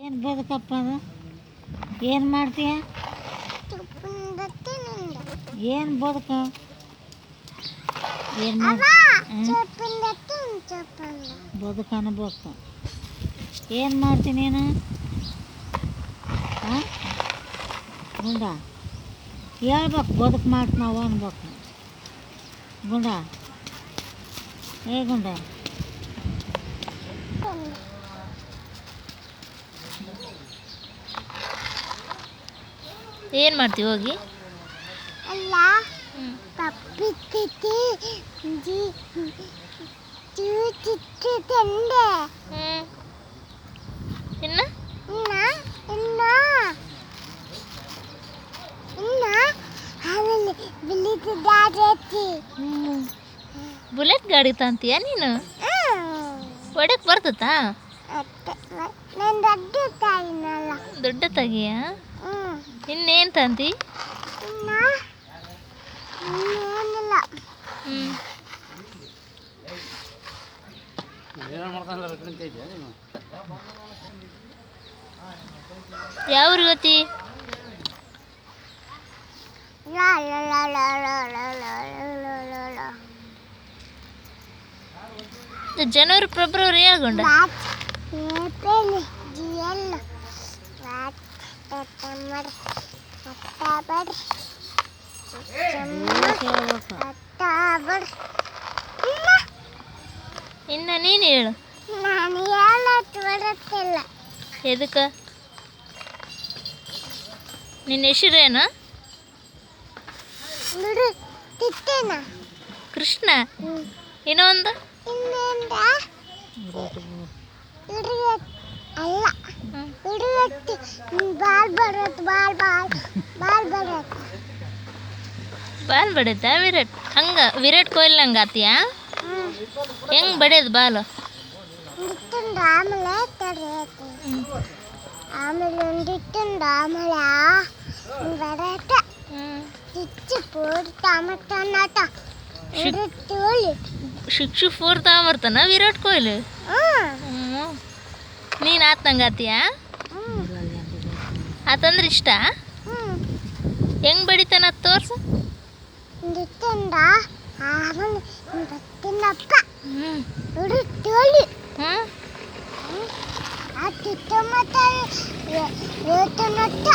ಏನು ಬದುಕಪ್ಪ ಅದು? ಏನು ಮಾಡ್ತೀಯ? ಏನು ಬದುಕ? ಏನು ಬದುಕ ಅನ್ಬೇಕು. ಏನು ಮಾಡ್ತೀನಿ ನೀನು? ಹಾಂ ಗುಂಡ ಹೇಳ್ಬೇಕು, ಬದುಕು ಮಾಡ್ತೀನಿ ನಾವು ಅನ್ಬೇಕು. ಗುಂಡ ಏ ಗುಂಡ ಏನು ಮಾಡ್ತೀವಿ ಹೋಗಿ? ಅಲ್ಲ ಪಪ್ಪಿತ್ತಿ ತಂದೆ ಇನ್ನು ಆಮೇಲೆ ಬಿಲ್ಲಿದ್ದಾರೈತಿ. ಬುಲೆಟ್ ಗಾಡಿ ತಂತೀಯ ನೀನು? ಹೊಡಕ್ ಬರ್ತತಾ? ನಾನು ದೊಡ್ಡ ತಾಯಿನಲ್ಲ. ದೊಡ್ಡ ತಗಿಯ? ಇನ್ನೇನು ತಂತಿ? ಇನ್ನೇನಿಲ್ಲ. ಯಾವ ಊರಿಗೆ ಹೋಗ್ತಿ? ಲಾ ಲಾ ಲಾ ಲಾ ಲಾ ಲಾ ಲಾ ಲಾ ಲಾ ಲಾ. ಜನವರಿ ಫೆಬ್ರವರಿ ಹೇಳ್ಕೊಂಡ ಏಪ್ರಿಲ್ ಜಿಎಲ್ ಸೆಪ್ಟೆಂಬರ್ ಅಕ್ಟೋಬರ್ ಅಕ್ಟೋಬರ್. ಇನ್ನು ನೀನು ಹೇಳು. ನಾನು ಹೇಳಕ್ಕೆ ಬರುತ್ತಿಲ್ಲ. ಎದಕ್ಕೆ? ನಿನ್ನ ಹೆಸರೇನು? ಬಿಡು ತಿತ್ತೇನ ಕೃಷ್ಣ. ಇನ್ನೊಂದು ಇನ್ನೇಂದ ಅಲ್ಲ ಹಿಡಿಯತ್ತೆ. ಬಾಲ್ ಬರುತ್ತೆ, ಬಾಲ್ ಬರುತ್ತೆ. ಬಾಲ್ ಬಡಿತಾ ವಿರಾಟ್? ಹಂಗೆ ವಿರಾಟ್ ಕೊಹ್ಲಿ ಹಂಗೆ ಆತೀಯಾ? ಹೆಂಗೆ ಬಡಿಯೋದು ಬಾಲು? ಇಟ್ಟುಂಡು ಆಮೇಲೆ ತಡೆಯತ್ತೆ. ಆಮೇಲೆ ಒಂದಿಟ್ಟುಂಡು ಆಮೇಲೆ ಬರತ್ತೆ. ತಿಚ್ಚಿ ಪೂರ್ತಿ ಟಮಟನಾಟ ತೋಳಿ ಶಿಕ್ಷು ಫೋರ್ ತಗೊಂಬರ್ತಾನ ವಿರಾಟ್ ಕೊಹ್ಲಿ? ನೀನು ಆತಂಗೆ ಆತೀಯಾ? ಆತಂದ್ರೆ ಇಷ್ಟ? ಹೆಂಗೆ ಬಡಿತಾನ ಅದು ತೋರ್ಸು. ಒಂದಿಟ್ಟುಂಡ ಆಮೇಲೆ ಬತ್ತಿನಪ್ಪ ಹುಡು ತೋಳಿ ಆ ತಿತ್ತ ಮತ್ತೆ ವೇತನಟ್ಟ